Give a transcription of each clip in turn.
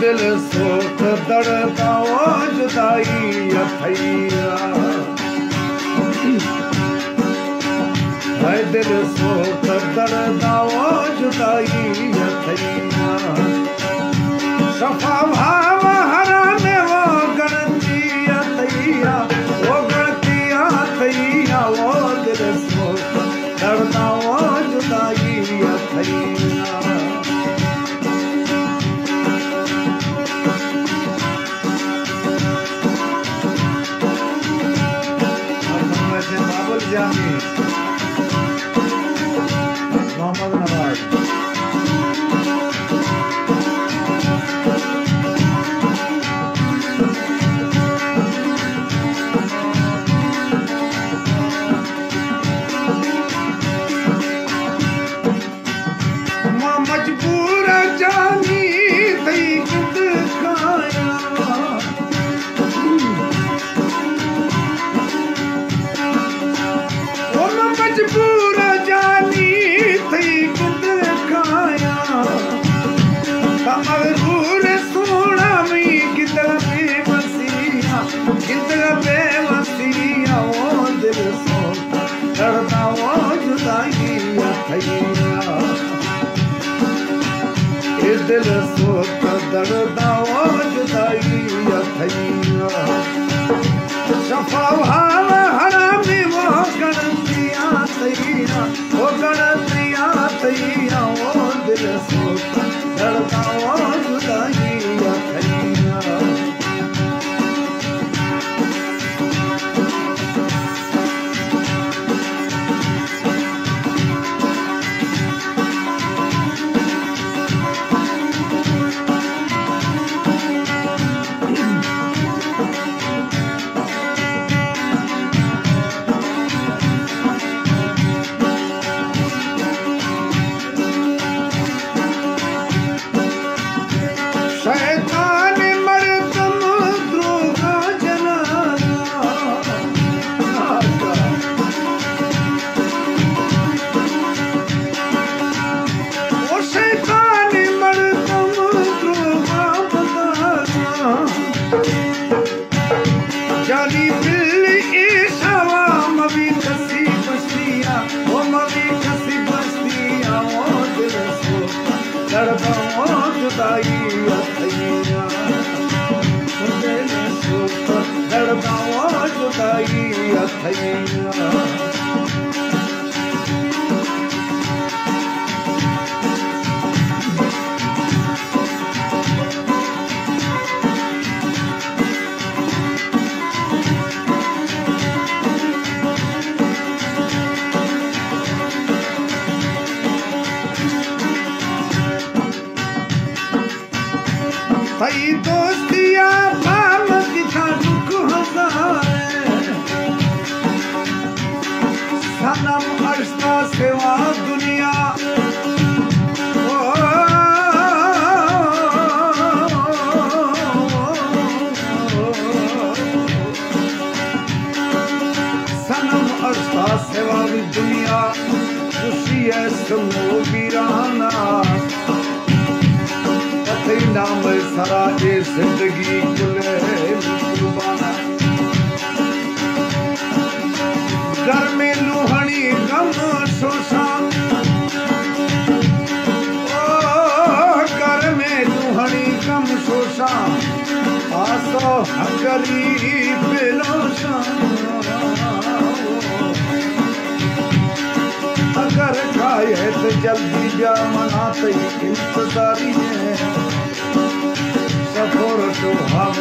दिल सोच दर्दा वो जुदाई अथैया है दिल सोच दर्दा वो जुदाई अथैया सफा भाव हराने वो गणती अथैया वो गणती अथैया वो दिल सोच दर्दा वो जुदाई अथैया जामी मोहम्मद नवाज मजबूर जानी थई खुद खाया मजबूर जानी थई खुद खाया मगरूर सोना मी किधर बेबसिया वो दिल सो दर्दा वो जुदाई अथैया ये दिल सो दर्दा वो जुदाई अथैया शफा भाव हरामी वो गणतिया तैया वो गणतिया तैया वो दिल सो दर्दा वो जुदाई अथैया शैतान मरदम द्रोगा जनाया वो शैतान मरदम द्रोगा बताया जाली बिल्ली ईशावा मवी कसी बस्तिया वो मवी कसी बस्तिया वो दिल सो दर्दा वो जुदाई अथैया दिल सो दर्दा वो जुदाई अथैया भाई दोस्तिया पाम दिखा दुख हजारे सनम अर्शता सेवा दुनिया सनम अर्शता सेवा दुनिया खुशी है समो वीराना नाम सरा जे जिंदगी कुले कुर्बाना घर में लुहणी गम सोसा घर में लुहणी गम सोसा आसो हकरी बिलोसा अगर खाए तो जल्दी जा मना तई इंतजारी है सफर तो हम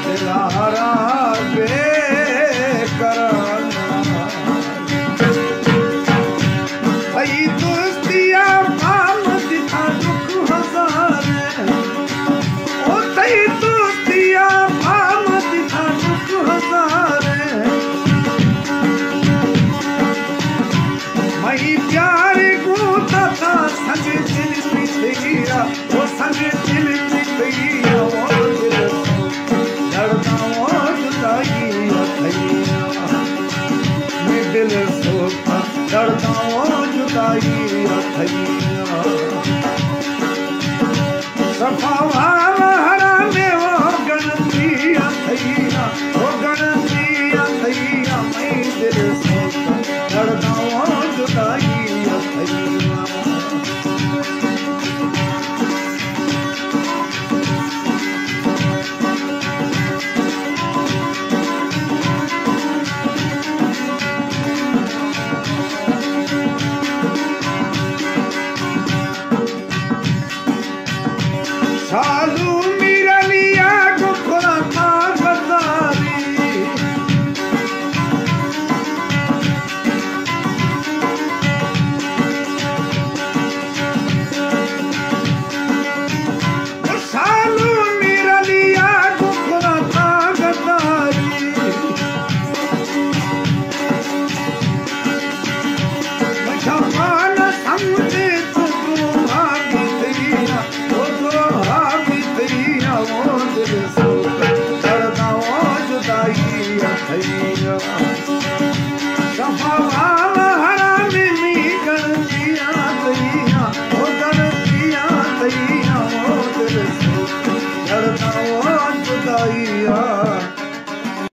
दिलारा बेकरार भाई दोस्तिया पाम दिखा दुख हजारे ओ तई दोस्तिया पाम दिखा दुख हजारे मई प्यार गूंथा था संग दिल पिछिया वो संग दिल पिछिया वो दिल दर्दा वो जुदाई अथैया मैं दिल सोता दर्दा वो जुदाई अथैया Come on.